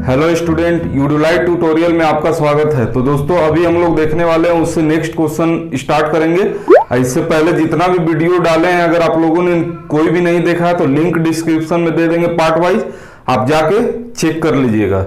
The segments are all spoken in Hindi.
हेलो स्टूडेंट, यूडोलाइट ट्यूटोरियल में आपका स्वागत है। तो दोस्तों अभी हम लोग देखने वाले हैं, उससे नेक्स्ट क्वेश्चन स्टार्ट करेंगे। इससे पहले जितना भी वीडियो डाले हैं, अगर आप लोगों ने कोई भी नहीं देखा है तो लिंक डिस्क्रिप्शन में दे देंगे पार्ट वाइज, आप जाके चेक कर लीजिएगा।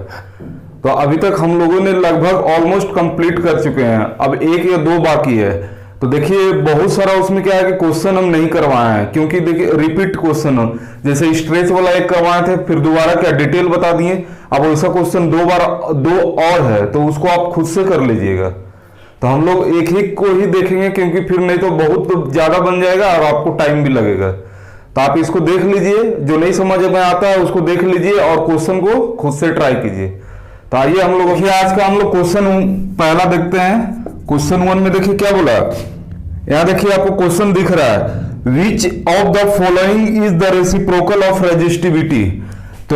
तो अभी तक हम लोगों ने लगभग ऑलमोस्ट कंप्लीट कर चुके हैं, अब एक या दो बाकी है। तो देखिए बहुत सारा उसमें क्या है कि क्वेश्चन हम नहीं करवाए हैं, क्योंकि देखिए रिपीट क्वेश्चन हो, जैसे स्ट्रेच वाला एक करवाए थे, फिर दोबारा क्या डिटेल बता दिए। अब वैसा क्वेश्चन दो और है, तो उसको आप खुद से कर लीजिएगा। तो हम लोग एक ही को ही देखेंगे, क्योंकि फिर नहीं तो बहुत ज्यादा बन जाएगा और आपको टाइम भी लगेगा। तो आप इसको देख लीजिए, जो नहीं समझ में आता है उसको देख लीजिए और क्वेश्चन को खुद से ट्राई कीजिए। तो आइए हम लोग आज का क्वेश्चन पहला देखते हैं। क्वेश्चन 1 में देखिए क्या बोला। यहां देखिए आपको क्वेश्चन दिख रहा है, which of the following is the reciprocal of resistivity. तो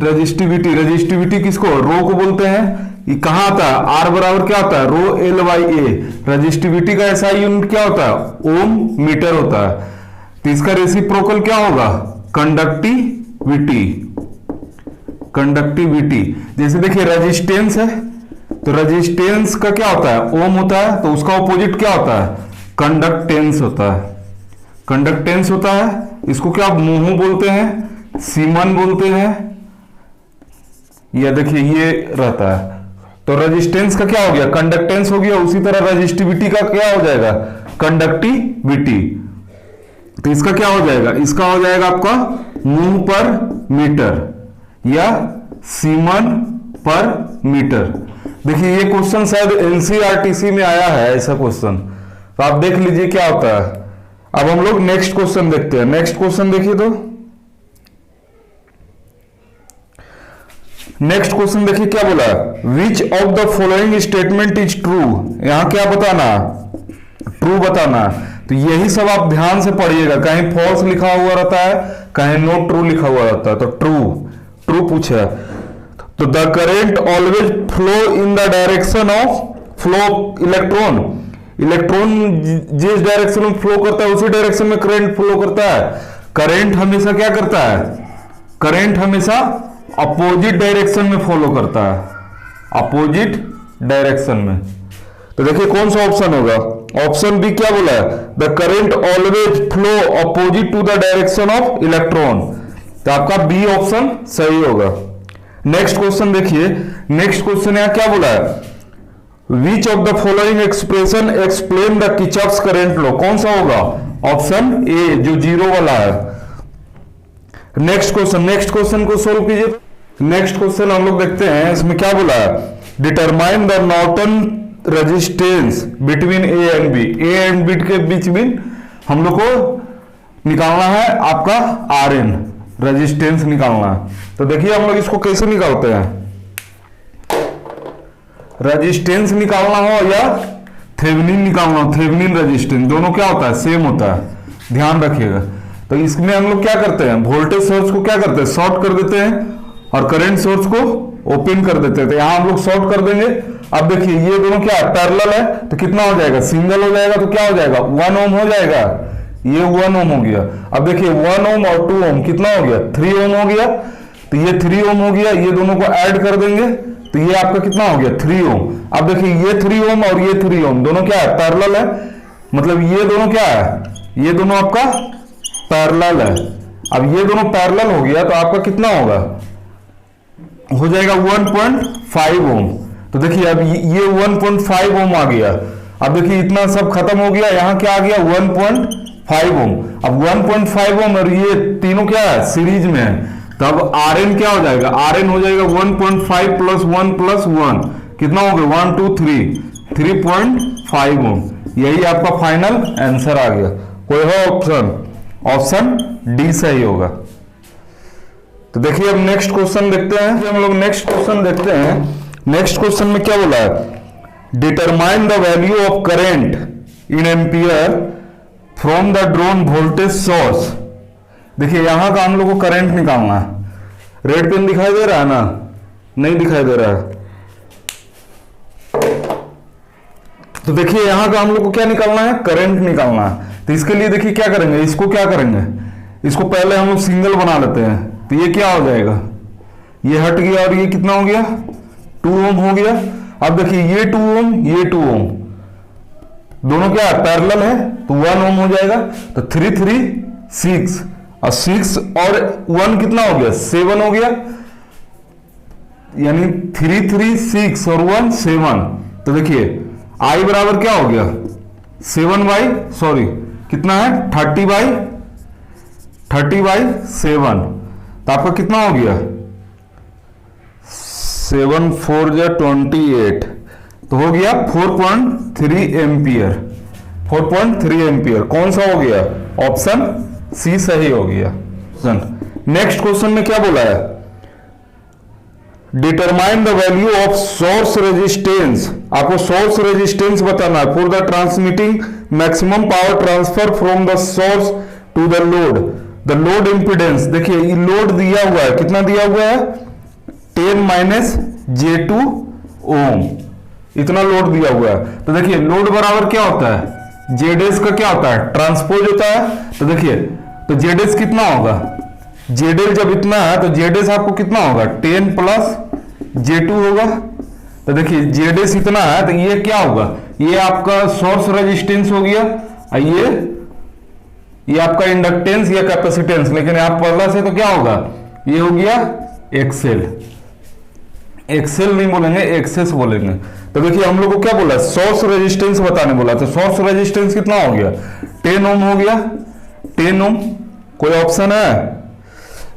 रेजिस्टिविटी किसको, रो को बोलते हैं। ये कहां आता है, आर बराबर क्या होता है, rho L by A. Resistivity का ऐसा यूनिट क्या होता है, ओम मीटर होता है। तो इसका रेसिप्रोकल क्या होगा, कंडक्टिविटी। जैसे देखिए रेजिस्टेंस है, तो रेजिस्टेंस का क्या होता है, ओम होता है, तो उसका ऑपोजिट क्या होता है, कंडक्टेंस होता है। इसको क्या मोह बोलते हैं, सीमन बोलते हैं, या देखिए ये रहता है। तो रेजिस्टेंस का क्या हो गया, कंडक्टेंस हो गया। उसी तरह रेजिस्टिविटी का क्या हो जाएगा, कंडक्टिविटी। तो इसका क्या हो जाएगा, इसका हो जाएगा आपका मोह पर मीटर या सीमन पर मीटर। देखिए ये क्वेश्चन शायद एनसीईआरटी में आया है ऐसा क्वेश्चन, तो आप देख लीजिए क्या होता है। अब हम लोग नेक्स्ट क्वेश्चन देखते हैं। नेक्स्ट क्वेश्चन देखिए, तो नेक्स्ट क्वेश्चन देखिए क्या बोला, विच of the following statement is true. यहां क्या बताना, ट्रू बताना। तो यही सब आप ध्यान से पढ़िएगा, कहीं फॉल्स लिखा हुआ रहता है, कहीं नॉट ट्रू लिखा हुआ रहता है। तो ट्रू पूछा, तो the current always flow in the direction of flow electron जिस डायरेक्शन में फ्लो करता है उसी डायरेक्शन में करंट फ्लो करता है। करंट हमेशा क्या करता है, करंट हमेशा अपोजिट डायरेक्शन में फॉलो करता है, अपोजिट डायरेक्शन में। तो देखिए कौन सा ऑप्शन होगा, ऑप्शन बी क्या बोला है, the current always flow opposite to the direction of electron. तो आपका बी ऑप्शन सही होगा। नेक्स्ट क्वेश्चन देखिए, नेक्स्ट क्वेश्चन यहां क्या बोला है, which of the following expression explain the Kirchhoff's current law. कौन सा होगा, ऑप्शन ए जो जीरो वाला है। नेक्स्ट क्वेश्चन को सोल्व कीजिए। नेक्स्ट क्वेश्चन हम लोग देखते हैं, इसमें क्या बोला है, determine the Norton resistance between A and B. A and B के बीच में हम लोग को निकालना है आपका आर एन, रेजिस्टेंस निकालना है। तो देखिए हम लोग इसको कैसे निकालते हैं, रेजिस्टेंस निकालना हो या थेवेनिन निकालना हो, थेवेनिन रेजिस्टेंस दोनों क्या होता है, सेम होता है, ध्यान रखिएगा। तो इसमें हम लोग क्या करते हैं, वोल्टेज सोर्स को क्या करते हैं, शॉर्ट कर देते हैं और करंट सोर्स को ओपन कर देते हैं। तो यहां हम लोग शॉर्ट कर देंगे। अब देखिए ये दोनों क्या पैरेलल है, तो कितना हो जाएगा, सिंगल हो जाएगा, तो क्या हो जाएगा 1 ओम हो जाएगा, ये 1 ओम हो गया। अब देखिए 1 ओम और 2 ओम कितना हो गया, 3 ओम हो गया। तो ये 3 ओम हो गया, ये दोनों को ऐड कर देंगे तो ये आपका कितना हो गया, 3 ओम। अब देखिए ये 3 ओम और ये 3 ओम दोनों क्या है, पैरेलल है, मतलब ये दोनों क्या है, ये दोनों आपका पैरेलल है। अब ये दोनों पैरेलल हो गया तो आपका कितना होगा, हो जाएगा 1.5 ओम। तो देखिए अब ये 1.5 ओम आ गया। अब देखिए इतना सब खत्म हो गया, यहां क्या आ गया 1.5 ओम। अब 1.5 ओम और ये तीनों क्या है, सीरीज में है। तो अब आर एन क्या हो जाएगा, आर एन हो जाएगा 1.5 प्लस 1 प्लस 1 कितना हो गया 1 2 3 3.5 ओम। यही आपका फाइनल आंसर आ गया। कोई है ऑप्शन, ऑप्शन डी सही होगा। तो देखिए अब नेक्स्ट क्वेश्चन देखते हैं। हम लोग नेक्स्ट क्वेश्चन देखते हैं। नेक्स्ट क्वेश्चन में क्या बोला है, determine the value of current in ampere from the drawn voltage source. देखिए यहां का हम लोग को करंट निकालना है। रेड पेन दिखाई दे रहा है ना, नहीं दिखाई दे रहा है। तो देखिए यहां का हम लोग को क्या निकालना है, करंट निकालना है। तो इसके लिए देखिए क्या करेंगे, इसको क्या करेंगे, इसको पहले हम लोग सिंगल बना लेते हैं। तो ये क्या हो जाएगा, ये हट गया और ये कितना हो गया 2 ओम हो गया। अब देखिए ये 2 ओम ये 2 ओम दोनों क्या पैरेलल है तो 1 ओम हो जाएगा। तो 3 3 6 और 6 और 1 कितना हो गया 7 हो गया, यानी 3 3 6 और 1 7। तो देखिए आई बराबर क्या हो गया 7 बाई सॉरी कितना है 30/7। तो आपका कितना हो गया 7 4 जा 28, तो हो गया 4.3 एम्पियर। 4.3 एम्पियर कौन सा हो गया, ऑप्शन सी सही हो गया। नेक्स्ट क्वेश्चन में क्या बोला है, determine the value of source resistance. आपको सोर्स रेजिस्टेंस बताना है for the transmitting maximum power transfer from the source to the load. The load impedance, देखिए ये लोड दिया हुआ है, कितना दिया हुआ है 10 - j2 ओम, इतना लोड दिया हुआ है। तो देखिए लोड बराबर क्या होता है जेडेस का क्या होता है ट्रांसपोज होता है। तो देखिए तो जेडेस कितना होगा, जेडेस जब इतना है तो जेडेस आपको कितना होगा 10 + j2 होगा। तो देखिए जेडेस इतना है तो ये क्या होगा, ये आपका सोर्स रेजिस्टेंस हो गया और ये आपका इंडक्टेंस या कैपेसिटेंस, लेकिन आप पहला से तो क्या होगा ये हो गया एक्सेल। एक्सेल नहीं बोलेंगे एक्सेस बोलेंगे। तो देखिए हम लोग को क्या बोला सोर्स रेजिस्टेंस बताने बोला, तो सोर्स रेजिस्टेंस कितना हो गया 10 ओम हो गया 10 ओम। कोई ऑप्शन है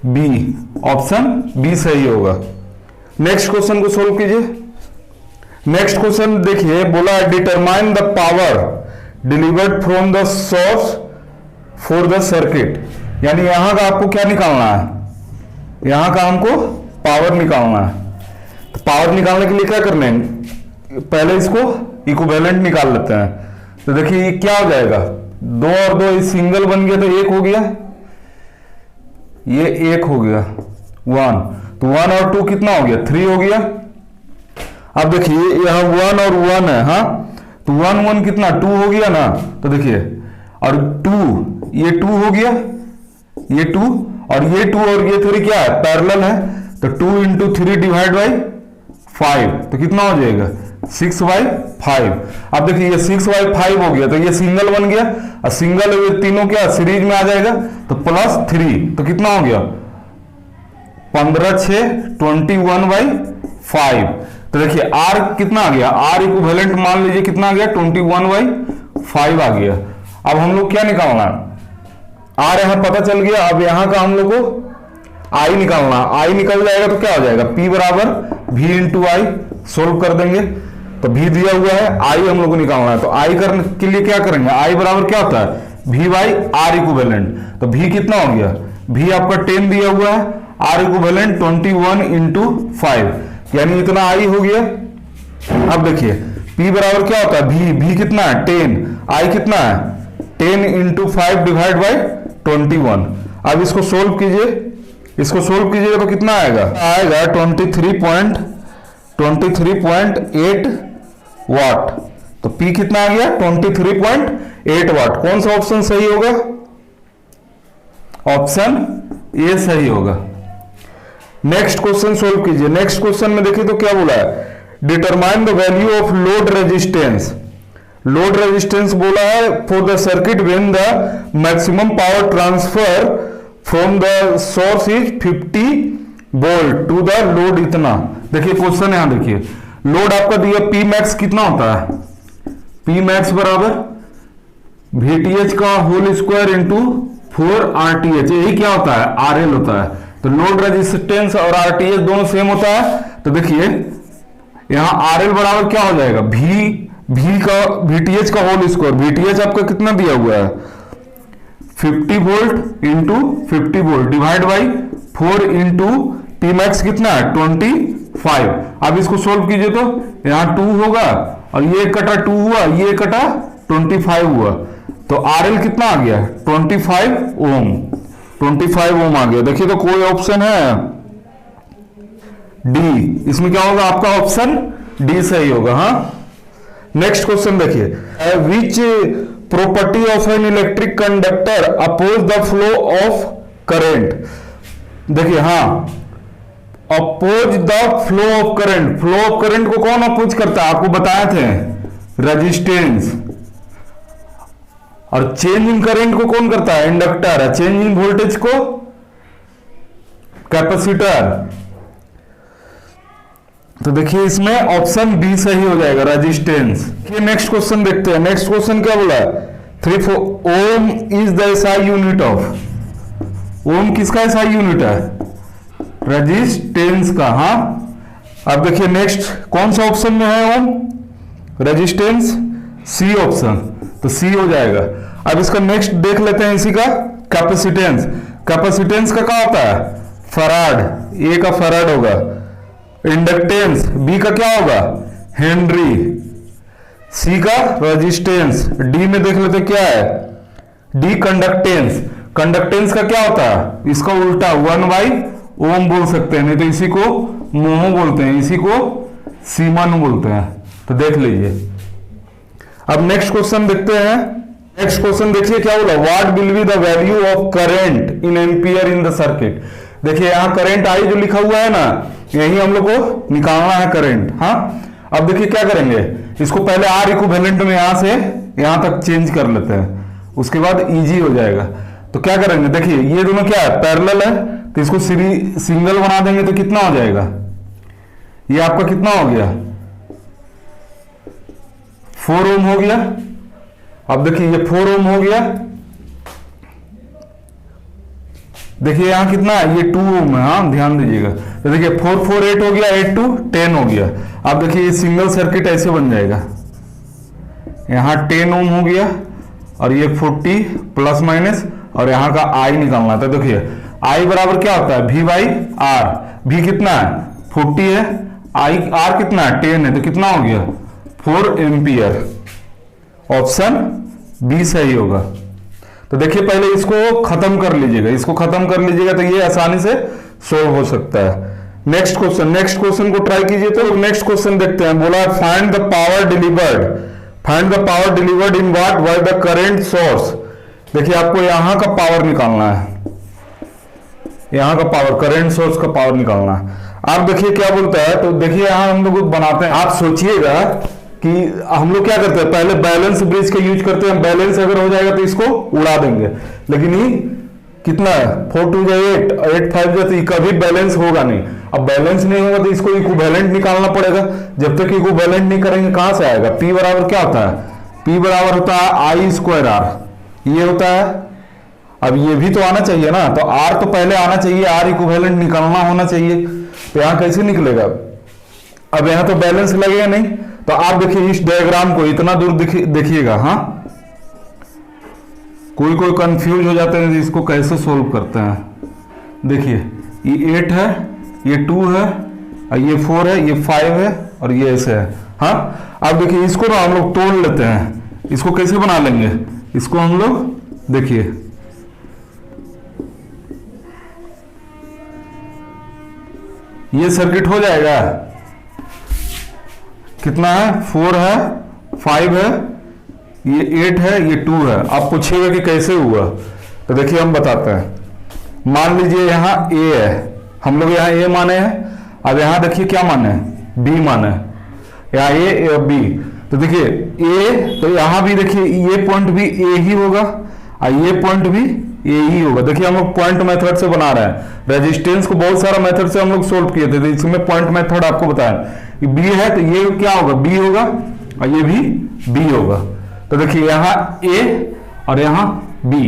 बी, ऑप्शन बी सही होगा। नेक्स्ट क्वेश्चन को सोल्व कीजिए। नेक्स्ट क्वेश्चन देखिए बोला determine the power delivered from the source for the circuit, यानी यहां का आपको क्या निकालना है, यहां का हमको पावर निकालना है। तो पावर निकालने के लिए क्या करना है, पहले इसको इक्विवेलेंट निकाल लेते हैं। तो देखिए ये क्या हो जाएगा 2 और 2 सिंगल बन गया तो 1 हो गया, ये 1 हो गया 1, तो 1 और 2 कितना हो गया 3 हो गया। अब देखिए यहां 1 और 1 है, हाँ तो 1 1 कितना 2 हो गया ना। तो देखिए और 2 ये 2 हो गया, ये 2 और ये 2 और ये 3 क्या है पैरेलल है। तो 2 × 3 / 5 तो कितना हो जाएगा 6/5। अब देखिए ये 6/5 हो गया तो ये सिंगल बन गया और सिंगल ये तीनों क्या सीरीज में आ जाएगा तो +3 तो कितना हो गया 15 6 21/5। तो देखिए R कितना आ गया, R इक्विवेलेंट मान लीजिए कितना आ गया 21/5 आ गया। अब हम लोग क्या निकालना है, R यहां पता चल गया। अब यहां का हम लोग को I निकालना, I निकल जाएगा तो क्या हो जाएगा P = V × I, सोल्व कर देंगे। तो V दिया हुआ है I हम लोग को निकालना है, तो I करने के लिए क्या करेंगे I बराबर क्या होता है V/R इक्विवेलेंट। तो V कितना हो गया, V आपका 10 दिया हुआ है, R इक्विवेलेंट 21 × 5 यानी इतना I हो गया। अब देखिए P बराबर क्या होता है V कितना है 10, I कितना है 10 × 5 / 21। अब इसको सोल्व कीजिए, इसको सोल्व कीजिएगा तो कितना आएगा 23.8 वाट। तो P कितना आ गया 23.8 वाट। कौन सा ऑप्शन सही होगा, ऑप्शन ए सही होगा। नेक्स्ट क्वेश्चन सोल्व कीजिए। नेक्स्ट क्वेश्चन में देखिए तो क्या बोला है determine the value of load resistance. Load resistance बोला है for the circuit when the maximum power transfer from the source is 50 volt to the load इतना। देखिए क्वेश्चन यहां देखिए लोड आपका दिया P मैक्स कितना होता है, P मैक्स बराबर VTH का होल स्क्वायर इंटू 4 RTH, यही क्या होता है RL होता है। तो लोड रेजिस्टेंस और RTH दोनों सेम होता है। तो देखिए यहां RL बराबर क्या हो जाएगा VTH का होल स्क्वायर, VTH आपका कितना दिया हुआ है 50 volt into 50 volt divide by 4 into P max कितना है 25। अब इसको सोल्व कीजिए तो यहां 2 होगा और ये कटा 2 हुआ, ये कटा 25 हुआ। तो RL कितना आ गया 25 ओम, 25 ओम आ गया। देखिए तो कोई ऑप्शन है डी, इसमें क्या होगा आपका ऑप्शन डी सही होगा। हाँ नेक्स्ट क्वेश्चन देखिए which property of an electric conductor oppose the flow of current. देखिए हाँ, oppose the flow of current, flow of current को कौन अपोज करता है, आपको बताए थे, रेजिस्टेंस। और चेंज इन करंट को कौन करता है, इंडक्टर। चेंज इन वोल्टेज को कैपेसिटर। तो देखिए इसमें ऑप्शन बी सही हो जाएगा, रेजिस्टेंस। नेक्स्ट क्वेश्चन देखते हैं। नेक्स्ट क्वेश्चन क्या बोला है, 3 ohm is the SI unit of, ohm किसका एसआई यूनिट है, रेजिस्टेंस का। हाँ, अब देखिए नेक्स्ट कौन सा ऑप्शन में है ओम, रेजिस्टेंस, सी ऑप्शन, तो सी हो जाएगा। अब इसका नेक्स्ट देख लेते हैं इसी का, कैपेसिटेंस। कैपेसिटेंस का क्या होता है, फराड, ए का फराड होगा। इंडक्टेंस, बी का क्या होगा, हेनरी। सी का रेजिस्टेंस। डी में देख लेते क्या है, डी कंडक्टेंस। कंडक्टेंस का क्या होता है, इसका उल्टा 1/ओम बोल सकते हैं, नहीं तो इसी को मोहो बोलते हैं, इसी को सीमन बोलते हैं। तो देख लीजिए। अब नेक्स्ट क्वेश्चन देखते हैं। नेक्स्ट क्वेश्चन देखिए क्या बोला, what will be the value of current in ampere in the circuit. देखिए यहां करंट आई जो लिखा हुआ है ना, यही हम लोग को निकालना है करंट। हाँ, अब देखिए क्या करेंगे, इसको पहले आर इक्विवेलेंट में यहां से यहां तक चेंज कर लेते हैं, उसके बाद इजी हो जाएगा। तो क्या करेंगे, देखिए ये दोनों क्या है, पैरेलल है, तो इसको सिंगल बना देंगे तो कितना हो जाएगा, ये आपका कितना हो गया, 4 ओम हो गया। अब देखिए ये 4 ओम हो गया, देखिए यहां कितना है, ये 2 ओम है। हाँ, ध्यान दीजिएगा। तो देखिए 4 4 8 हो गया, 8 2 10 हो गया। अब देखिए ये सिंगल सर्किट ऐसे बन जाएगा, यहां 10 ओम हो गया और ये 40 प्लस माइनस, और यहां का आई निकालना था। देखिए आई बराबर क्या होता है, V बाई आर। V कितना है, 40 है, आई आर कितना है, 10 है, तो कितना हो गया, 4 एम्पियर। ऑप्शन बी सही होगा। तो देखिए पहले इसको खत्म कर लीजिएगा, इसको खत्म कर लीजिएगा तो ये आसानी से सोल्व हो सकता है। नेक्स्ट क्वेश्चन को ट्राई कीजिए। तो नेक्स्ट क्वेश्चन देखते हैं। बोला find the power delivered in what by the current source. देखिए आपको यहां का पावर निकालना है, यहां का पावर, करंट सोर्स का पावर निकालना है। आप देखिए क्या बोलता है, तो देखिए यहां हम लोग बनाते हैं। आप सोचिएगा कि हम लोग क्या करते हैं, पहले बैलेंस ब्रिज का यूज करते हैं। बैलेंस अगर हो जाएगा तो इसको उड़ा देंगे, लेकिन ये कितना है, 4 2 8 8 5 तो ये कभी बैलेंस होगा नहीं। अब बैलेंस नहीं होगा तो इसको इक्विवेलेंट निकालना पड़ेगा। जब तक इक्विवेलेंट नहीं करेंगे कहां से आएगा, P बराबर क्या होता है, P बराबर होता है I स्क्वायर R, ये होता है। अब ये भी तो आना चाहिए ना, तो R तो पहले आना चाहिए, R इक्विवेलेंट निकालना होना चाहिए। तो यहां कैसे निकलेगा, अब यहां तो बैलेंस लगेगा नहीं। तो आप देखिए इस डायग्राम को इतना दूर देखिएगा। हाँ, कोई कंफ्यूज हो जाते हैं इसको कैसे सोल्व करते हैं। देखिए ये 8 है, ये 2 है, ये 4 है, ये 5 है और ये ऐसे है। हाँ, अब देखिए इसको ना हम लोग तोड़ लेते हैं। इसको कैसे बना लेंगे, इसको हम लोग देखिए ये सर्किट हो जाएगा। कितना है, 4 है, 5 है, ये 8 है, ये 2 है। आप पूछिएगा कि कैसे हुआ, तो देखिए हम बताते हैं। मान लीजिए यहाँ A है, हम लोग यहाँ A माने हैं। अब यहाँ देखिए क्या माने हैं, B माने हैं। यहाँ A और B, तो देखिए A, तो यहाँ भी देखिए ये पॉइंट भी A ही होगा और ये पॉइंट भी A ही होगा। देखिए हम लोग पॉइंट मेथड से बना रहे हैं। रेजिस्टेंस को बहुत सारा मेथड से हम लोग सोल्व किए थे, तो इसमें पॉइंट मेथड आपको बताया। B है तो ये क्या होगा, B होगा और ये भी B होगा। तो देखिए यहाँ A और यहाँ B,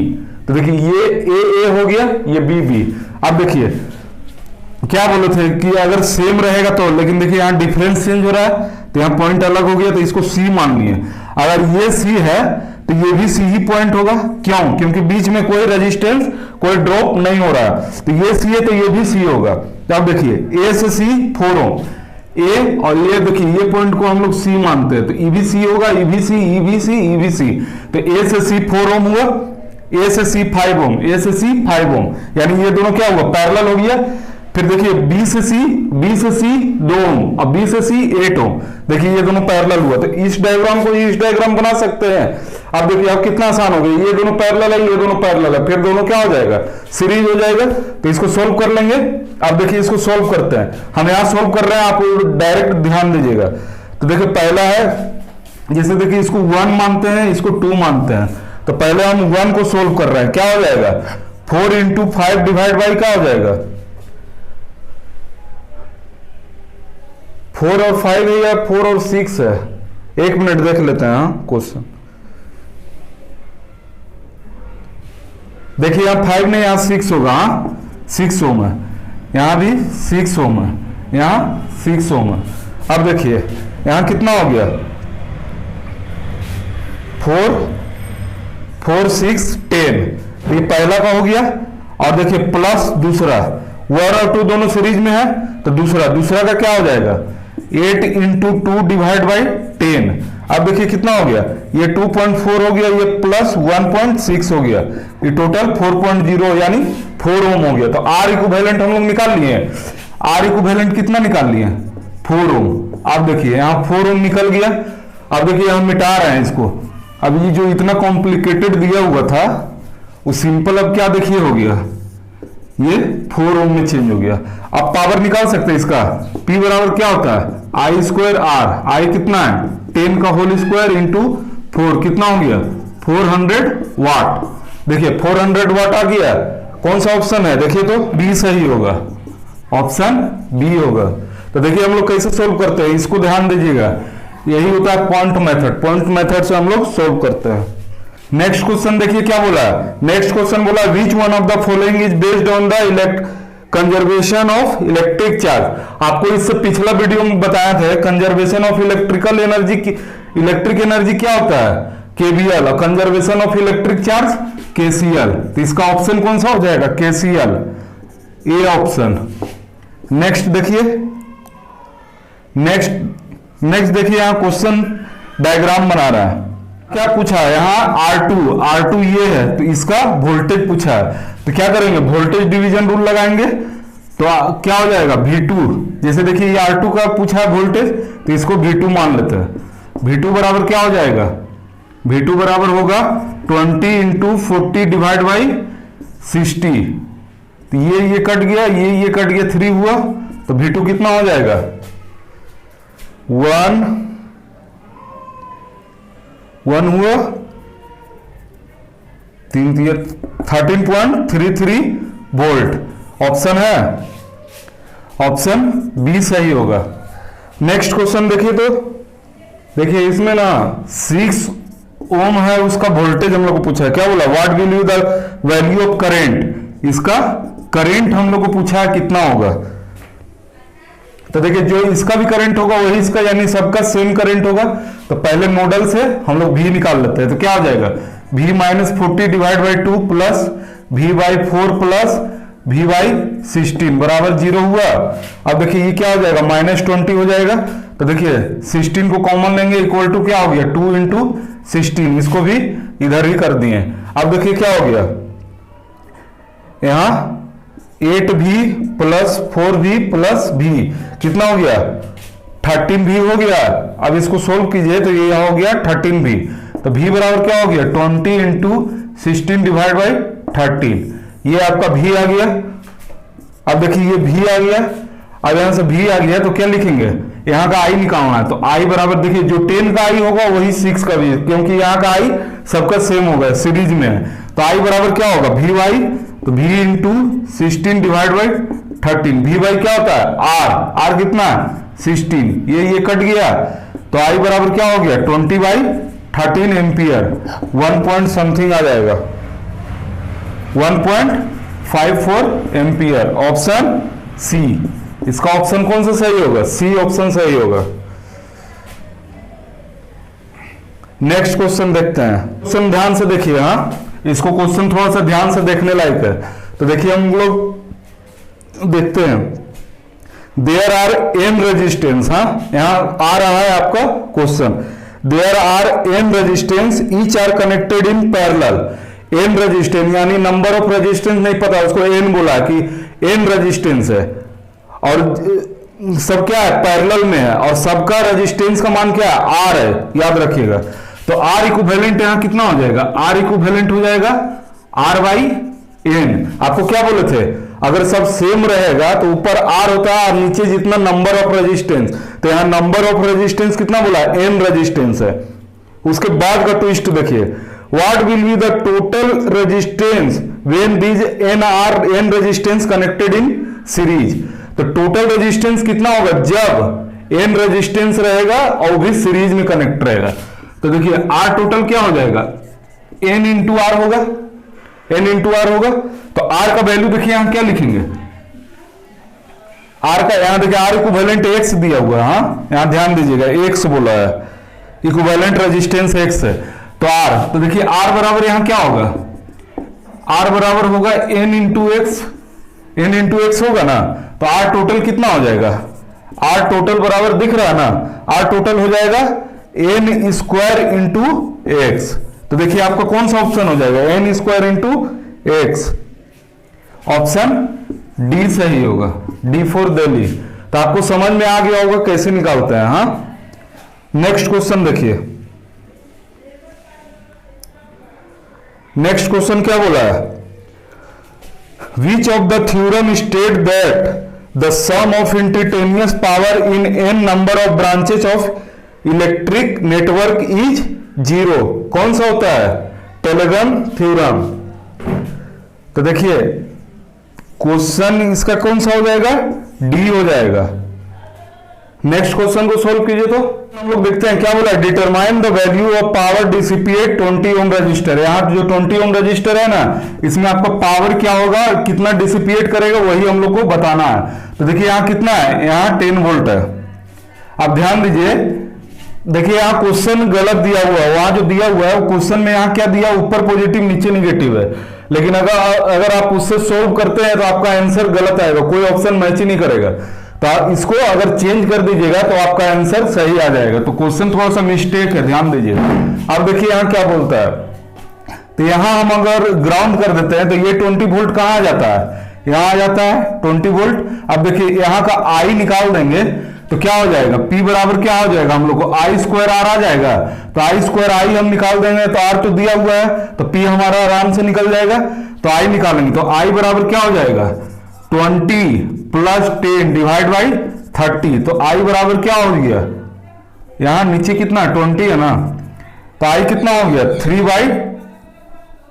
तो देखिए ये A हो गया, ये B। अब देखिए क्या बोले थे कि अगर सेम रहेगा तो, लेकिन देखिए यहाँ डिफरेंस चेंज हो रहा है, तो यहाँ पॉइंट अलग हो गया, तो इसको C मान लिए। अगर ये C है तो ये भी C ही पॉइंट होगा। क्यों, क्योंकि बीच में कोई रेजिस्टेंस, कोई ड्रॉप नहीं हो रहा है। तो ये C है तो ये भी C होगा। तो अब देखिए A से C 4 ओम, A और ये देखिए ये पॉइंट को हम लोग C मानते हैं, तो E भी C होगा, E भी C, E भी C, E भी C। तो A से C 4 ओम हुआ, A से C 5 ओम, A से C 5 ओम, यानी ये दोनों क्या हुआ, पैरेलल हो गया। फिर देखिए बी से सी 2 ओम और बी से सी 8 ओम। देखिए ये दोनों पैरेलल हुआ, तो इस डायग्राम को इस डायग्राम बना सकते हैं। अब देखिए अब कितना आसान हो गया, ये दोनों पैरेलल है, ये दोनों पैरेलल है, फिर दोनों क्या हो जाएगा, सीरीज हो जाएगा। तो इसको सोल्व कर लेंगे। अब देखिए इसको सोल्व करते हैं, हम यहां सोल्व कर रहे हैं, आप डायरेक्ट ध्यान दीजिएगा। तो देखिए पहला है, जैसे देखिए इसको 1 मानते हैं, इसको 2 मानते हैं, तो पहले हम 1 को सोल्व कर रहे हैं, क्या हो जाएगा 4 इंटू 5 डिवाइड बाई क्या हो जाएगा 4 और 5 है या 4 और 6 है, 1 मिनट देख लेते हैं क्वेश्चन। देखिए यहां 5 नहीं, यहां 6 होगा, 6 ओम है, यहां भी 6 ओम है, यहां 6 ओम है। अब देखिए यहां कितना हो गया 4 6 10, ये पहला का हो गया। और देखिए प्लस दूसरा 1 और 2 दोनों सीरीज में है, तो दूसरा का क्या हो जाएगा 8 इंटू 2 डिवाइड बाई 10। अब देखिए कितना हो गया, ये 2.4 हो गया, ये प्लस 1.6 हो गया, ये टोटल 4.0 यानी 4 ओम हो गया। तो आर इक्विवेलेंट हम लोग निकाल लिए, आर इक्विवेलेंट कितना निकाल लिए 4 ओम। अब देखिए यहाँ 4 ओम निकल गया। अब देखिए हम मिटा रहे हैं इसको, अब ये जो इतना कॉम्प्लिकेटेड दिया हुआ था वो सिंपल अब क्या देखिए हो गया, ये 4 ओम में चेंज हो गया। अब पावर निकाल सकते हैं इसका, P बराबर क्या होता है आई स्क्वायर आर, आई कितना है 10 का होल स्क्वायर इंटू 4, कितना हो गया 400 वाट। देखिए 400 वाट आ गया। कौन सा ऑप्शन है, देखिए तो बी सही होगा, ऑप्शन बी होगा। तो देखिए हम लोग कैसे सोल्व करते हैं, इसको ध्यान दीजिएगा, यही होता है पॉइंट मेथड, पॉइंट मेथड से हम लोग सोल्व करते हैं। नेक्स्ट क्वेश्चन देखिए क्या बोला, नेक्स्ट क्वेश्चन बोला which one of the following is based on the conservation of electric charge. आपको इससे पिछला वीडियो में बताया था कंजर्वेशन ऑफ इलेक्ट्रिकल एनर्जी की, इलेक्ट्रिक एनर्जी क्या होता है केबीएल, और conservation of electric charge KCL. तो इसका ऑप्शन कौन सा हो जाएगा केसीएल, ए ऑप्शन। नेक्स्ट देखिए, नेक्स्ट देखिए यहां क्वेश्चन डायग्राम बना रहा है, क्या पूछा है यहाँ R2 ये है, तो इसका वोल्टेज पूछा है। तो क्या करेंगे वोल्टेज डिवीजन रूल लगाएंगे, तो क्या हो जाएगा V2। जैसे देखिए ये R2 का पूछा है वोल्टेज, तो इसको V2 मान लेते हैं। V2 बराबर क्या हो जाएगा, V2 बराबर होगा 20 इंटू 40 डिवाइड बाई 60। तो ये कट गया, ये कट गया, 3 हुआ, तो V2 कितना हो जाएगा 1 हुआ, 13.33 वोल्ट। ऑप्शन है, ऑप्शन बी सही होगा। नेक्स्ट क्वेश्चन देखिए, तो देखिए इसमें ना 6 ओम है, उसका वोल्टेज हम लोग को पूछा है। क्या बोला what will be the value of current, इसका करेंट हम लोग को पूछा है कितना होगा। तो देखिए जो इसका भी करंट होगा वही इसका, यानी सबका सेम करंट होगा। तो पहले नोडल से हम लोग V निकाल लेते हैं, तो क्या हो जाएगा V minus 40 divide by 2 plus V by 4 plus V by 16 बराबर 0 हुआ। अब देखिए ये क्या हो जाएगा -20 हो जाएगा। तो देखिए 16 को कॉमन लेंगे, इक्वल टू क्या हो गया 2 इंटू 16, इसको भी इधर ही कर दिए। अब देखिए क्या हो गया यहां 8V plus 4V plus V कितना हो गया 13V हो गया। अब इसको सोल्व कीजिए तो ये हो गया 13V। तो V बराबर क्या हो गया 20 इंटू 16 डिवाइड बाई 13, ये आपका V आ गया। अब देखिए ये V आ गया, अब यहां से V आ गया तो क्या लिखेंगे, यहाँ का I निकालना है। तो I बराबर देखिए जो 10 का I होगा वही 6 का भी, क्योंकि यहाँ का I सबका सेम होगा, सीरीज में है। तो I बराबर क्या होगा V बाई, तो V into 16 divide by 13, V by क्या होता है R कितना 16, ये कट गया। तो I बराबर क्या हो गया 20 बाई 13 एम्पियर, 1 पॉइंट समथिंग आ जाएगा 1.54 एम्पियर। ऑप्शन सी, इसका ऑप्शन कौन सा सही होगा, सी ऑप्शन सही होगा। नेक्स्ट क्वेश्चन देखते हैं, क्वेश्चन ध्यान से देखिए। हाँ इसको क्वेश्चन थोड़ा सा ध्यान से देखने लायक है। तो देखिए हम लोग देखते हैं, देयर आर n रेजिस्टेंस, हाँ यहां आ रहा है आपका question, there are n resistance each are connected in parallel. n resistance यानी नंबर ऑफ रेजिस्टेंस नहीं पता, उसको n बोला कि n रेजिस्टेंस है, और सब क्या है, पैरेलल में है, और सबका रेजिस्टेंस का मान क्या है, आर है, याद रखिएगा। तो आर इक्विवेलेंट यहां कितना हो जाएगा, आर इक्विवेलेंट हो जाएगा आर बाई एन। आपको क्या बोले थे, अगर सब सेम रहेगा तो ऊपर आर होता है और नीचे जितना नंबर ऑफ रेजिस्टेंस, तो यहां नंबर ऑफ रेजिस्टेंस कितना बोला, एन रेजिस्टेंस है। उसके बाद का ट्विस्ट देखिए, what will be the total resistance when these n are n resistance connected in series. तो टोटल रेजिस्टेंस कितना होगा जब एन रेजिस्टेंस रहेगा और भी सीरीज में कनेक्ट रहेगा। तो देखिए आर टोटल क्या हो जाएगा, एन इंटू आर होगा, एन इंटू आर होगा। तो आर का वैल्यू देखिए यहां क्या लिखेंगे, आर का यहां देखिए आर इक्विवेलेंट एक्स दिया हुआ है, हाँ यहां ध्यान दीजिएगा, एक्स बोला है, इक्विवेलेंट रेजिस्टेंस एक्स है। तो आर, तो देखिए आर बराबर यहां क्या होगा, आर बराबर होगा n into x, n into x होगा ना। तो आर टोटल कितना हो जाएगा, आर टोटल बराबर दिख रहा है ना, आर टोटल हो जाएगा एन स्क्वायर इंटू एक्स। तो देखिए आपका कौन सा ऑप्शन हो जाएगा, n square into x, option D सही होगा, डी फॉर दिल्ली। तो आपको समझ में आ गया होगा कैसे निकालते हैं। हाँ, नेक्स्ट क्वेश्चन देखिए, नेक्स्ट क्वेश्चन क्या बोला है, which of the theorem state that the sum of instantaneous power in an number of branches of electric network is zero. कौन सा होता है, टेलेग्राम थ्योरम। तो देखिए क्वेश्चन इसका कौन सा हो जाएगा, डी हो जाएगा। नेक्स्ट क्वेश्चन को सोल्व कीजिए। तो हम लोग देखते हैं क्या बोला, determine the value of power dissipate 20 ohm resistor. यहाँ जो 20 ओम रजिस्टर है ना, इसमें आपका पावर क्या होगा, कितना डिसिपिएट करेगा, वही हम लोग को बताना है। तो देखिए यहाँ कितना है, यहाँ 10 वोल्ट है। आप ध्यान दीजिए, देखिए यहाँ क्वेश्चन गलत दिया हुआ है, वहां जो दिया हुआ है क्वेश्चन में यहाँ क्या दिया, ऊपर पॉजिटिव नीचे निगेटिव है। लेकिन अगर आप उससे सोल्व करते हैं तो आपका आंसर गलत आएगा, कोई ऑप्शन मैच ही नहीं करेगा। तो आप इसको अगर चेंज कर दीजिएगा तो आपका आंसर सही आ जाएगा। तो क्वेश्चन थोड़ा सा मिस्टेक है, ध्यान दीजिए। अब देखिए यहाँ क्या बोलता है, तो यहाँ हम अगर ग्राउंड कर देते हैं तो ये 20 वोल्ट कहाँ आ जाता है, यहाँ आ जाता है 20 वोल्ट। अब देखिए यहाँ का आई निकाल देंगे तो क्या हो जाएगा, P बराबर क्या हो जाएगा, हम लोग को आई स्क्वायर आर आ जाएगा। तो आई स्क्वायर आई हम निकाल देंगे, तो आर तो दिया हुआ है, तो P हमारा आराम से निकल जाएगा। तो आई निकालेंगे तो आई बराबर क्या हो जाएगा, 20 प्लस 10 डिवाइड बाई 30। तो आई बराबर क्या हो गया, यहां नीचे कितना 20 है ना, तो आई कितना हो गया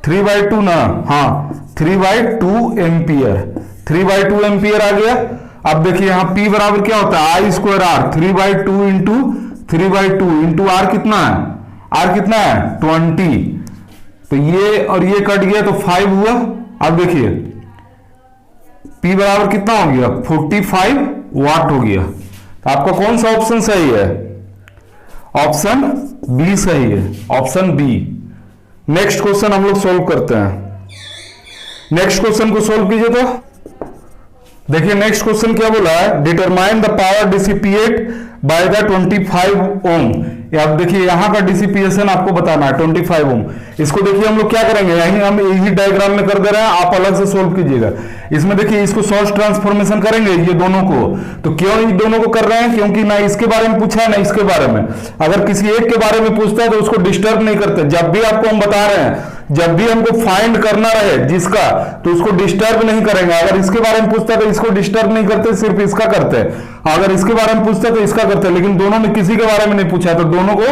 3/2 ना, हाँ 3/2 एम्पियर, 3/2 एम्पियर आ गया। अब देखिए यहाँ P बराबर क्या होता है, I square R, 3/2 into 3/2 into R कितना है, आर कितना है 20। तो ये और ये कट गया तो 5 हुआ। अब देखिए P बराबर कितना हो गया, 45 वाट हो गया। तो आपका कौन सा ऑप्शन सही है, ऑप्शन बी सही है, ऑप्शन बी। नेक्स्ट क्वेश्चन हम लोग सोल्व करते हैं। नेक्स्ट क्वेश्चन को सोल्व कीजिए। तो देखिए नेक्स्ट क्वेश्चन क्या बोला है, determine the power dissipate by the 25 ओम। अब देखिए यहाँ का डिसिपिएशन आपको बताना है 25 ओम। इसको देखिए हम लोग क्या करेंगे, यही हम यही डायग्राम में कर दे रहे हैं, आप अलग से सोल्व कीजिएगा। इसमें देखिए इसको सोर्स ट्रांसफॉर्मेशन करेंगे ये दोनों को। तो क्यों इन दोनों को कर रहे हैं, क्योंकि ना इसके बारे में पूछा है ना इसके बारे में। अगर किसी एक के बारे में पूछता है तो उसको डिस्टर्ब नहीं करते। जब भी आपको हम बता रहे हैं, जब भी हमको फाइंड करना रहे जिसका, तो उसको डिस्टर्ब नहीं करेंगे। अगर इसके बारे में पूछता है तो इसको डिस्टर्ब नहीं करते, सिर्फ इसका करते हैं। अगर इसके बारे में पूछता है तो इसका करते हैं, लेकिन दोनों में किसी के बारे में नहीं पूछा है तो दोनों को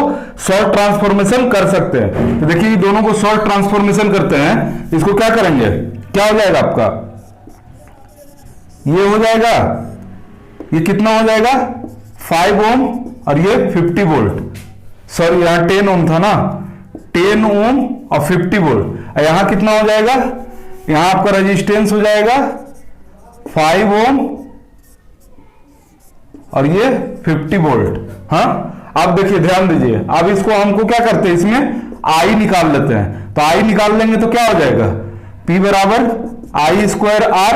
शॉर्ट ट्रांसफॉर्मेशन कर सकते हैं। तो देखिए दोनों को शॉर्ट ट्रांसफॉर्मेशन करते हैं। इसको क्या करेंगे, क्या हो जाएगा आपका, ये हो जाएगा, ये कितना हो जाएगा 5 ओम और ये 50 वोल्ट, सॉरी यहां 10 ओम था ना, 10 ओम और 50 वोल्ट। यहां कितना हो जाएगा, यहां आपका रेजिस्टेंस हो जाएगा 5 ओम और ये 50 वोल्ट। हाँ, अब देखिए ध्यान दीजिए, अब इसको हमको क्या करते हैं, इसमें आई निकाल लेते हैं। तो आई निकाल लेंगे तो क्या हो जाएगा, P बराबर आई स्क्वायर आर,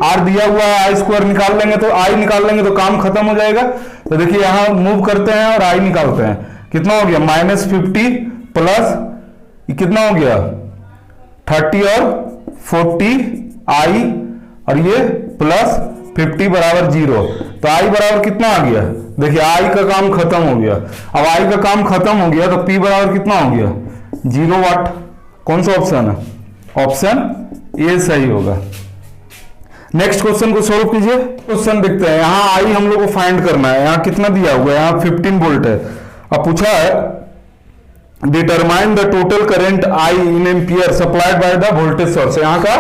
आर दिया हुआ है, आई स्क्वायर निकाल लेंगे तो आई निकाल लेंगे तो काम खत्म हो जाएगा। तो देखिए यहां मूव करते हैं और आई निकालते हैं, कितना हो गया -50 प्लस कितना हो गया 30 और 40 आई और ये प्लस 50 बराबर 0, तो आई बराबर कितना आ गया? देखिए आई का काम खत्म हो गया। अब आई का काम खत्म हो गया तो P बराबर कितना हो गया? 0 वाट। कौन सा ऑप्शन है? ऑप्शन ए सही होगा। नेक्स्ट क्वेश्चन को सोल्व कीजिए। क्वेश्चन देखते हैं, यहां आई हम लोग को फाइंड करना है। यहां कितना दिया हुआ है? यहां 15 वोल्ट है। अब पूछा है determine the total current I in ampere supplied by the voltage source. यहाँ का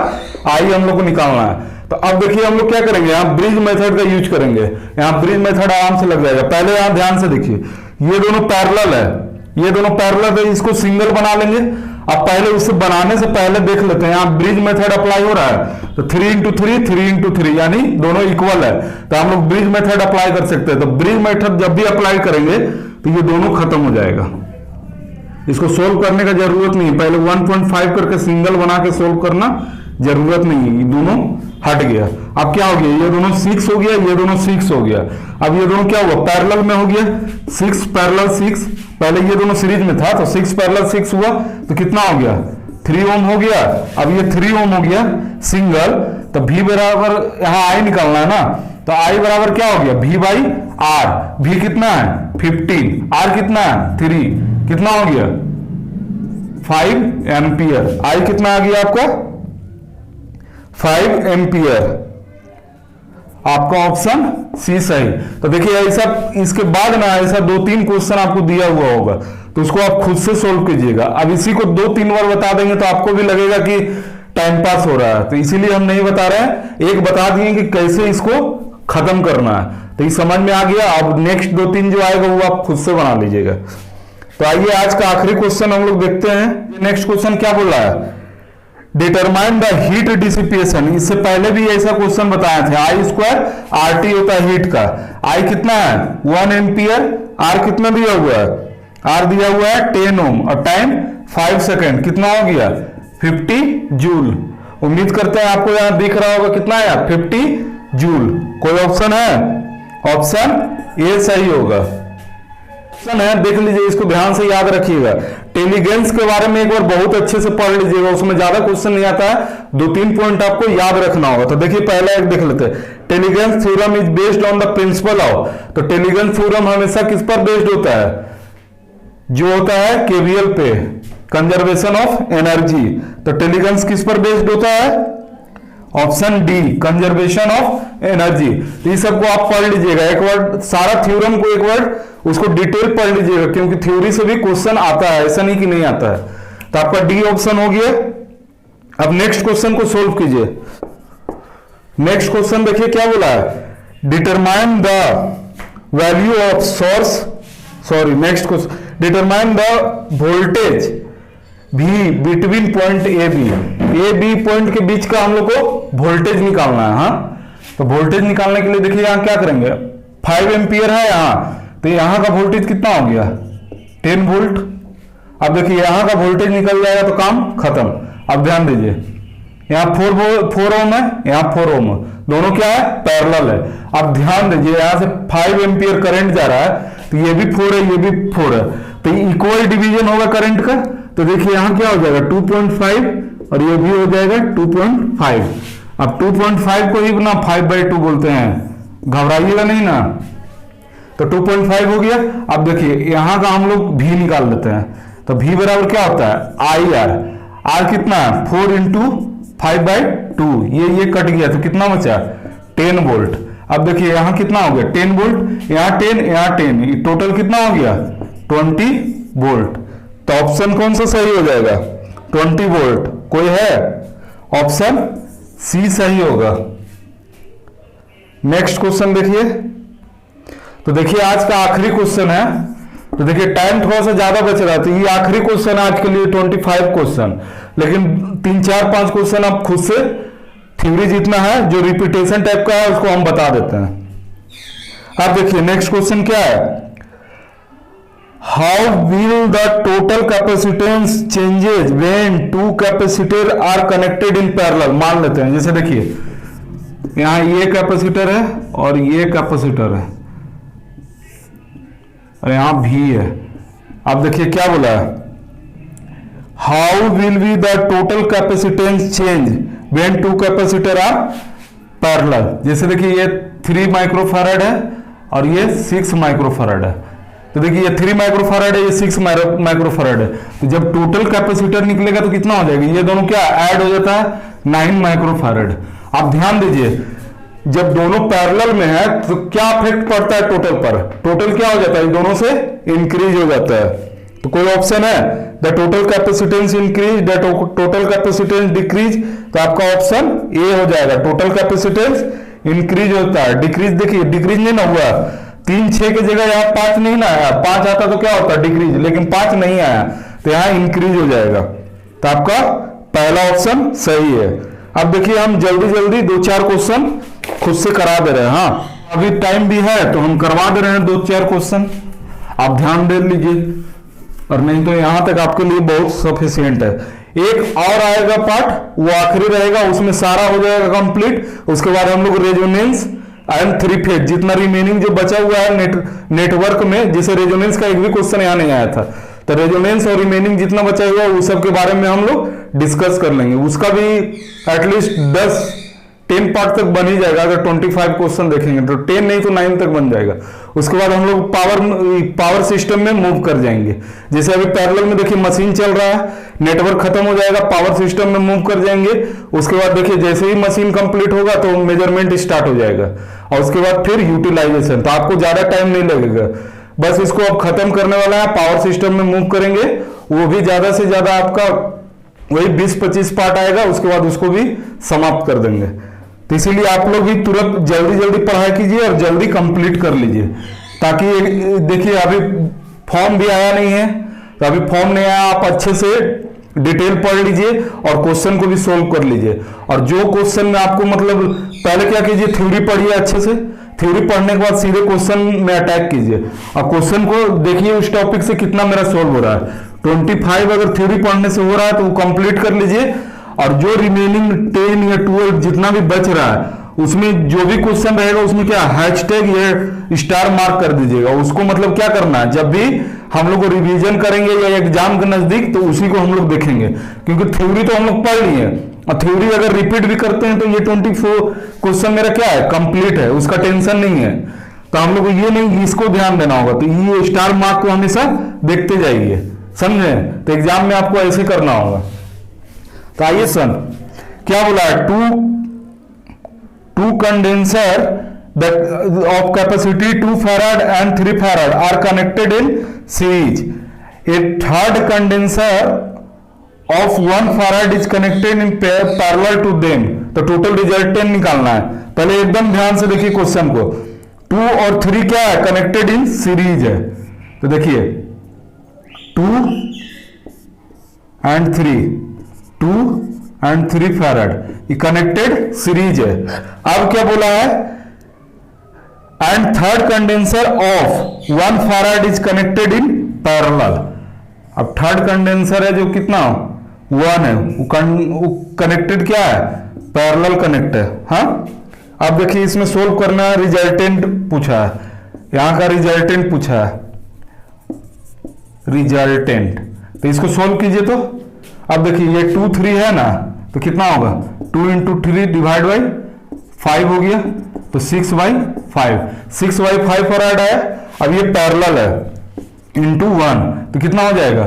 आई हम लोग को निकालना है। तो अब देखिए हम लोग क्या करेंगे, यहाँ ब्रिज मेथड का यूज करेंगे। यहाँ ब्रिज मेथड आराम से लग जाएगा। पहले यहाँ ध्यान से देखिए, ये दोनों पैरेलल है, ये दोनों पैरेलल है, इसको सिंगल बना लेंगे। अब पहले उससे बनाने से पहले देख लेते हैं, यहाँ ब्रिज मेथड अप्लाई हो रहा है तो 3 into 3 3 into 3 यानी दोनों इक्वल है, तो हम लोग ब्रिज मेथड अप्लाई कर सकते हैं। तो ब्रिज मेथड जब भी अप्लाई करेंगे तो ये दोनों खत्म हो जाएगा। इसको सोल्व करने का जरूरत नहीं है, पहले 1.5 करके सिंगल बना के सोल्व करना जरूरत नहीं है। ये दोनों हट गया। अब क्या हो गया? ये दोनों 6 हो गया, ये दोनों 6 हो गया। अब ये दोनों क्या हुआ? पैरेलल में हो गया। 6 पैरेलल 6, पहले ये दोनों सीरीज में था तो 6 पैरेलल 6 हुआ तो कितना हो गया? 3 ओम हो गया। अब ये 3 ओम हो गया सिंगल, तो V बराबर यहाँ आई निकालना है ना, तो आई बराबर क्या हो गया? V by are. V कितना है? 15, R कितना है? 3, कितना हो गया? 5 एम्पियर। आई कितना आ गया आपका? 5 एम्पियर। आपका ऑप्शन सी सही। तो देखिए ऐसा इसके बाद ना ऐसा 2-3 क्वेश्चन आपको दिया हुआ होगा तो उसको आप खुद से सोल्व कीजिएगा। अब इसी को 2-3 बार बता देंगे तो आपको भी लगेगा कि टाइम पास हो रहा है, तो इसीलिए हम नहीं बता रहे हैं। एक बता दिए कि कैसे इसको खत्म करना है, तो ये समझ में आ गया। अब नेक्स्ट 2-3 जो आएगा वो आप खुद से बना लीजिएगा। तो आइए आज का आखिरी क्वेश्चन हम लोग देखते हैं। नेक्स्ट क्वेश्चन क्या बोल रहा है? Determine the heat dissipation. इससे पहले भी ऐसा क्वेश्चन बताया था। आई स्क्वायर आर टी होता है हीट का। आई कितना है? 1 एम्पियर। आर कितना दिया हुआ है? आर दिया हुआ है 10 ओम और टाइम 5 सेकेंड। कितना हो गया? 50 जूल। उम्मीद करते हैं आपको यहां दिख रहा होगा कितना है? 50 जूल। कोई ऑप्शन है? ऑप्शन ए सही होगा। ऑप्शन है, देख लीजिए, इसको ध्यान से याद रखिएगा। टेलीगेंस के बारे में एक बार बहुत अच्छे से पढ़ लीजिएगा, उसमें ज्यादा क्वेश्चन नहीं आता है, 2-3 पॉइंट आपको याद रखना होगा। तो देखिए पहला एक देख लेते हैं। Tellegen's theorem is based on the principle of. तो टेलीगेंस थ्योरम हमेशा किस पर बेस्ड होता है? जो होता है केवीएल पे, कंजर्वेशन ऑफ एनर्जी। तो टेलीगेंस किस पर बेस्ड होता है? Option D, conservation of energy. तो ये सबको आप पढ़ लीजिएगा एक बार, सारा थ्योरम को एक बार उसको डिटेल पढ़ लीजिएगा, क्योंकि थ्योरी से भी क्वेश्चन आता है, ऐसा नहीं कि नहीं आता है। तो आपका डी ऑप्शन हो गया। अब नेक्स्ट क्वेश्चन को सोल्व कीजिए। नेक्स्ट क्वेश्चन देखिए क्या बोला है? Determine the value of source, sorry next question, determine the voltage भी between point A B point के बीच का हम लोग को वोल्टेज निकालना है। हाँ, तो वोल्टेज निकालने के लिए देखिए यहां क्या करेंगे? 5 एम्पियर है यहां, तो यहां का वोल्टेज कितना हो गया? 10 वोल्ट। अब देखिए यहां का वोल्टेज निकल जाएगा तो काम खत्म। अब ध्यान दीजिए, यहाँ 4 ओम है, यहाँ 4 ओम, दोनों क्या है? पैरेलल है। अब ध्यान दीजिए, यहां से 5 एम्पियर करंट जा रहा है, तो ये भी 4 है, ये भी 4 है, तो इक्वल डिवीजन होगा करंट का। तो देखिए यहां क्या हो जाएगा? 2.5 और ये भी हो जाएगा 2.5। अब 2.5 को ही ना 5/2 बोलते हैं, घबराइएगा नहीं ना। तो 2.5 हो गया। अब देखिए यहां का हम लोग भी निकाल लेते हैं। तो भी बराबर क्या होता है? I R. आर कितना है? 4 into 5/2। ये कट गया तो कितना बचा? 10 वोल्ट। अब देखिए यहां कितना हो गया? 10 वोल्ट, यहाँ 10, यहाँ 10, टोटल कितना हो गया? 20 वोल्ट। तो ऑप्शन कौन सा सही हो जाएगा? 20 वोल्ट। कोई है? ऑप्शन सी सही होगा। नेक्स्ट क्वेश्चन देखिए। तो देखिए आज का आखिरी क्वेश्चन है। तो देखिए टाइम थोड़ा सा ज्यादा बच रहा है, तो ये आखिरी क्वेश्चन है आज के लिए, 25 क्वेश्चन। लेकिन 3-4-5 क्वेश्चन आप खुद से थ्योरी जितना है, जो रिपीटेशन टाइप का है, उसको हम बता देते हैं। अब देखिए नेक्स्ट क्वेश्चन क्या है? How will the total capacitance changes when 2 capacitor are connected in parallel. मान लेते हैं, जैसे देखिए यहां ये कैपेसिटर है और ये कैपेसिटर है और यहां भी है। अब देखिए क्या बोला है? How will be the total capacitance change when 2 capacitor are parallel, जैसे देखिए ये 3 माइक्रोफैराड है और ये 6 माइक्रोफैराड है। तो देखिए ये 3 माइक्रोफैराड है, ये 6 माइक्रोफैराड है। तो जब टोटल कैपेसिटर निकलेगा तो कितना हो जाएगा, ये दोनों क्या ऐड हो जाता है 9 माइक्रोफैराड। आप ध्यान दीजिए जब दोनों पैरेलल में है तो क्या इफेक्ट पड़ता है टोटल पर, टोटल क्या हो जाता है दोनों से इंक्रीज हो जाता है। तो कोई ऑप्शन है the total capacitance increase, the total capacitance decrease, तो आपका ऑप्शन ए हो जाएगा। टोटल कैपेसिटेंस इंक्रीज होता है, डिक्रीज देखिए डिक्रीज नहीं ना हुआ, 3 6 की जगह यहाँ 5 नहीं ना आया, 5 आता तो क्या होता डिक्रीज, लेकिन 5 नहीं आया तो यहाँ इंक्रीज हो जाएगा। तो आपका पहला ऑप्शन सही है। अब देखिए हम जल्दी जल्दी 2-4 क्वेश्चन खुद से करा दे रहे हैं। हाँ अभी टाइम भी है तो हम करवा दे रहे हैं 2-4 क्वेश्चन, आप ध्यान दे लीजिए, और नहीं तो यहां तक आपके लिए बहुत सफिशिएंट है। एक और आएगा पार्ट, वो आखिरी रहेगा, उसमें सारा हो जाएगा कंप्लीट। उसके बाद हम लोग रेजोनेंस एंड 3 फेज जितना रिमेनिंग जो बचा हुआ है नेटवर्क में, जैसे रेजोनेंस का एक भी क्वेश्चन यहां नहीं आया था, तो रेजोनेंस और रिमेनिंग जितना बचा हुआ है उस सब के बारे में हम लोग डिस्कस कर लेंगे। उसका भी एटलीस्ट 10 पार्ट तक बन ही जाएगा। अगर 25 क्वेश्चन देखेंगे तो 10 नहीं तो 9 तक बन जाएगा। उसके बाद हम लोग पावर सिस्टम में मूव कर जाएंगे। जैसे अभी पैरेलल में देखिए मशीन चल रहा है, नेटवर्क खत्म हो जाएगा, पावर सिस्टम में मूव कर जाएंगे। उसके बाद देखिए जैसे ही मशीन कंप्लीट होगा तो मेजरमेंट स्टार्ट हो जाएगा, और उसके बाद फिर यूटिलाइजेशन। तो आपको ज्यादा टाइम नहीं लगेगा, बस इसको अब खत्म करने वाला है, पावर सिस्टम में मूव करेंगे। वो भी ज्यादा से ज्यादा आपका वही 20-25 पार्ट आएगा, उसके बाद उसको भी समाप्त कर देंगे। तो इसीलिए आप लोग भी तुरंत जल्दी जल्दी पढ़ाई कीजिए और जल्दी कंप्लीट कर लीजिए, ताकि देखिए अभी फॉर्म भी आया नहीं है, तो अभी फॉर्म नहीं आया, आप अच्छे से डिटेल पढ़ लीजिए और क्वेश्चन को भी सोल्व कर लीजिए। और जो क्वेश्चन में आपको मतलब पहले क्या कीजिए, थ्योरी पढ़िए अच्छे से, थ्योरी पढ़ने के बाद सीधे क्वेश्चन में अटैक कीजिए और क्वेश्चन को देखिए उस टॉपिक से कितना मेरा सोल्व हो रहा है। 25 अगर थ्योरी पढ़ने से हो रहा है तो वो कंप्लीट कर लीजिए, और जो रिमेनिंग 10 या 12 जितना भी बच रहा है उसमें जो भी क्वेश्चन रहेगा उसमें क्या हैशटैग या स्टार मार्क कर दीजिएगा। उसको मतलब क्या करना है, जब भी हम लोग रिवीजन करेंगे या एग्जाम के नजदीक तो उसी को हम लोग देखेंगे, क्योंकि थ्योरी तो हम लोग पढ़ लिए, और थ्योरी अगर रिपीट भी करते हैं तो ये 24 क्वेश्चन मेरा क्या है कंप्लीट है, उसका टेंशन नहीं है। तो हम लोग को ये नहीं इसको ध्यान देना होगा, तो ये स्टार मार्क को हमेशा देखते जाइए, समझे। तो एग्जाम में आपको ऐसे करना होगा। तो आइए सन क्या बोला है, two condenser of capacity 2 farad and 3 farad are connected in series, a third condenser of 1 farad is connected in parallel to them. तो टोटल रिजल्टेंट निकालना है। पहले एकदम ध्यान से देखिए क्वेश्चन को, 2 और 3 क्या है कनेक्टेड इन सीरीज है। तो देखिए 2 and 3 फैराड ये कनेक्टेड सीरीज है। अब क्या बोला है, and third condenser of 1 farad is connected in parallel. अब थर्ड कंडेंसर है जो कितना 1 है, वो कनेक्टेड क्या है पैरेलल कनेक्ट है। हाँ अब देखिए इसमें सोल्व करना है, रिजल्टेंट पूछा है, यहां का रिजल्टेंट पूछा है, रिजल्टेंट। तो इसको सोल्व कीजिए। तो अब देखिए ये 2 3 है ना, तो कितना होगा 2 × 3 डिवाइड बाई 5 हो गया, तो 6/5 6/5 फैराड है। अब ये पैरेलल है इंटू 1 तो कितना हो जाएगा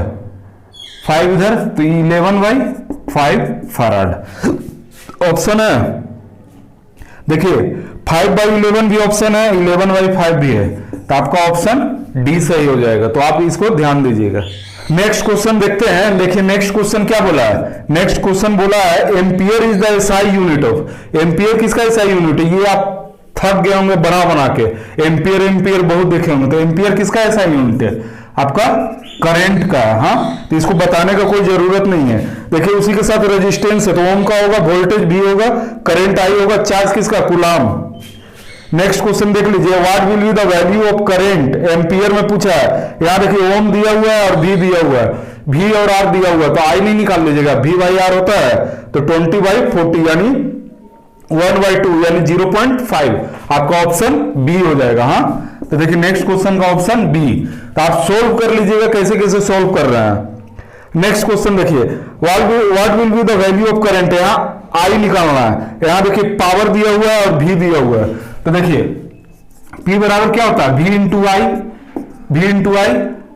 5 इधर, तो 11/5 फैराड ऑप्शन है। देखिए 5/11 भी ऑप्शन है, 11/5 भी है, तो आपका ऑप्शन डी सही हो जाएगा। तो आप इसको ध्यान दीजिएगा। नेक्स्ट क्वेश्चन देखते हैं। देखिए नेक्स्ट क्वेश्चन क्या बोला है, नेक्स्ट क्वेश्चन बोला है ampere is the SI unit of. Ampere किसका एसआई यूनिट है, ये आप थक गए होंगे बना के, एम्पियर एम्पियर बहुत देखे होंगे। तो एम्पियर किसका एसआई यूनिट है, आपका करंट का। हाँ तो इसको बताने का कोई जरूरत नहीं है। देखिए उसी के साथ रेजिस्टेंस है, तो ओम का होगा, वोल्टेज भी होगा, करंट आई होगा, चार्ज किसका कूलम। नेक्स्ट क्वेश्चन देख लीजिए, what will be the value of current, ampere में पूछा है। यहां देखिए ओम दिया हुआ है और भी दिया हुआ है, भी और आर दिया हुआ है, तो आई नहीं निकाल लीजिएगा, V/R होता है तो 20/40 यानी 1/2 यानी 0.5 आपका ऑप्शन बी हो जाएगा। हाँ तो देखिए नेक्स्ट क्वेश्चन का ऑप्शन बी। तो आप सोल्व कर लीजिएगा कैसे कैसे सोल्व कर रहे हैं। नेक्स्ट क्वेश्चन देखिए, what will be the value of current. यहाँ आई निकालना है। यहां देखिए पावर दिया हुआ है और भी दिया हुआ है, तो देखिए P बराबर क्या होता है, V इंटू आई। V इंटू आई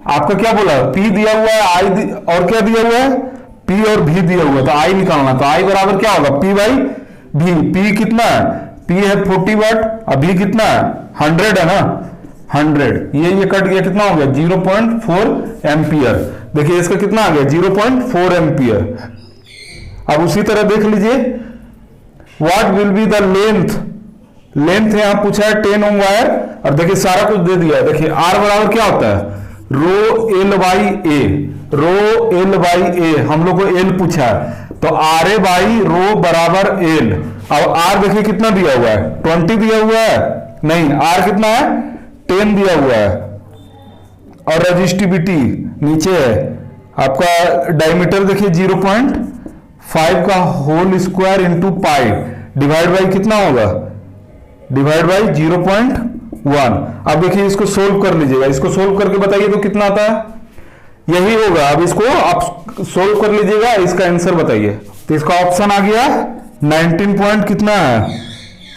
आपका क्या बोला, P दिया हुआ है, आई और क्या दिया हुआ है, P और V दिया हुआ है, तो आई निकालना। तो आई बराबर क्या होगा, P बाई V। P कितना है, P है 40 वाट, और V कितना है 100 है ना, 100। ये कट गया, कितना हो गया 0.4 एम्पियर। देखिए इसका कितना आ गया 0.4 एम्पियर। अब उसी तरह देख लीजिए, what will be the length यहां पूछा है 10 ओम वायर, और देखिए सारा कुछ दे दिया है। देखिए R बराबर क्या होता है, rho L by A, rho L by A, हम लोग को एल पूछा है, तो RA बाई रो बराबर एल। अब R देखिए कितना दिया हुआ है, 20 दिया हुआ है, नहीं R कितना है 10 दिया हुआ है, और रजिस्टिविटी नीचे है आपका। डायमीटर देखिए 0.5 का whole square into pi, divide by कितना होगा, डिवाइड बाई 0.1। अब देखिए इसको सोल्व कर लीजिएगा, इसको सोल्व करके बताइए तो कितना आता है, यही होगा। अब इसको आप सोल्व कर लीजिएगा, इसका आंसर बताइए। तो इसका ऑप्शन आ गया 19 पॉइंट कितना है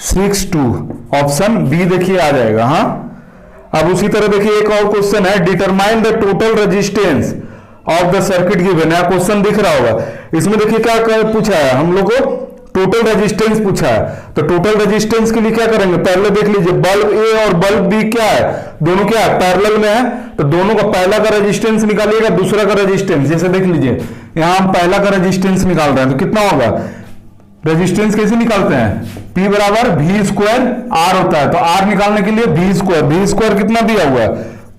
62, ऑप्शन बी देखिए आ जाएगा। हाँ, अब उसी तरह देखिए एक और क्वेश्चन है, determine the total resistance of the circuit given है। क्वेश्चन दिख रहा होगा, इसमें देखिए क्या पूछा है, हम लोग को टोटल रेजिस्टेंस पूछा है। तो टोटल रेजिस्टेंस के लिए क्या करेंगे, पहले देख लीजिए बल्ब ए और बल्ब बी क्या है, दोनों क्या है पैरेलल में है, तो दोनों का पहला का रेजिस्टेंस निकालिएगा, दूसरा का रेजिस्टेंस। जैसे देख लीजिए यहां हम पहला का रेजिस्टेंस निकाल रहे हैं, तो कितना होगा, रेजिस्टेंस कैसे निकालते हैं, P बराबर V स्क्वायर R होता है, तो R निकालने के लिए V स्क्वायर कितना दिया हुआ है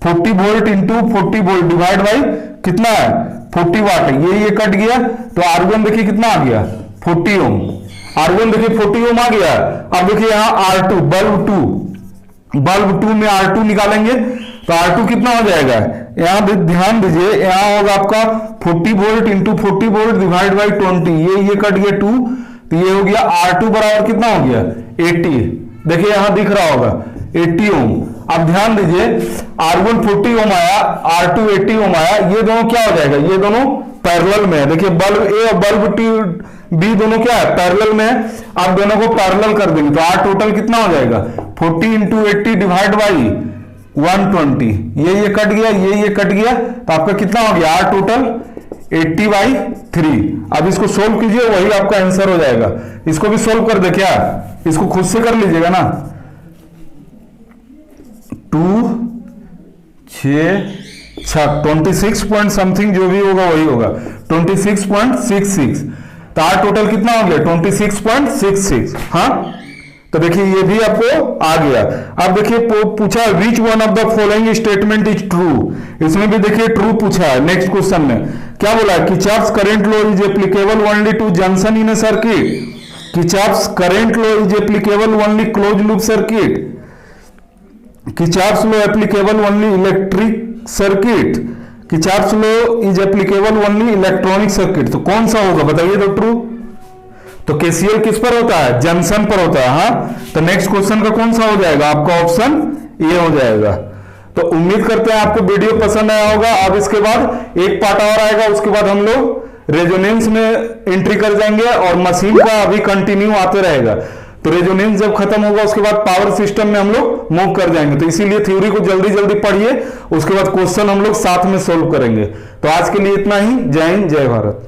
40 volt into 40 volt divide by कितना है 40 वाट है, ये कट गया, तो R1 देखिए कितना आ गया 40 ओम। R1 देखिए 40 ओम आ गया। अब देखिए यहाँ R2 बल्ब 2 में R2 निकालेंगे, तो R2 कितना हो जाएगा, यहाँ ध्यान दीजिए, यहाँ होगा आपका 40 volt into 40 volt divide by 20, ये कट गया 2, तो ये हो गया R2 बराबर कितना हो गया 80। देखिए यहां दिख रहा होगा 80 ओम। अब ध्यान दीजिए R1 40 ओम आया, R2 80 ओम आया, ये दोनों क्या हो जाएगा, ये दोनों पैरेलल में है। देखिए बल्ब ए और बल्ब बी दोनों क्या है पैरेलल में है। आप दोनों को पैरेलल कर देंगे तो R टोटल कितना हो जाएगा 40 इंटू 80 डिवाइड बाई 120, ये कट गया, ये कट गया, तो आपका कितना हो गया R टोटल 80/3। अब इसको सोल्व कीजिए, वही आपका आंसर हो जाएगा। इसको भी सोल्व कर दे क्या, इसको खुद से कर लीजिएगा ना, 2 6 26 पॉइंट समथिंग जो भी होगा वही होगा 26.66, तो R टोटल कितना हो गया 26.66। हाँ, तो देखिए ये भी आपको आ गया। अब देखिए पूछा which one of the following statement is true, इसमें भी देखिए ट्रू पूछा है। नेक्स्ट क्वेश्चन में क्या बोला, Kirchhoff's current law is applicable only to junction in A circuit, Kirchhoff's current law is applicable only close loop circuit, Kirchhoff's law applicable only electric circuit, Kirchhoff's law is applicable only electronic circuit. तो कौन सा होगा बताइए तो ट्रू। तो केसीएल किस पर होता है, जंक्शन पर होता है। हाँ, तो नेक्स्ट क्वेश्चन का कौन सा हो जाएगा आपका, ऑप्शन ए हो जाएगा। तो उम्मीद करते हैं आपको वीडियो पसंद आया होगा। अब इसके बाद एक पार्ट और आएगा, उसके बाद हम लोग रेजोनेंस में एंट्री कर जाएंगे और मशीन का अभी कंटिन्यू आते रहेगा। तो रेजोनेंस जब खत्म होगा उसके बाद पावर सिस्टम में हम लोग मूव कर जाएंगे। तो इसीलिए थ्योरी को जल्दी जल्दी पढ़िए, उसके बाद क्वेश्चन हम लोग साथ में सोल्व करेंगे। तो आज के लिए इतना ही। जय हिंद, जय भारत।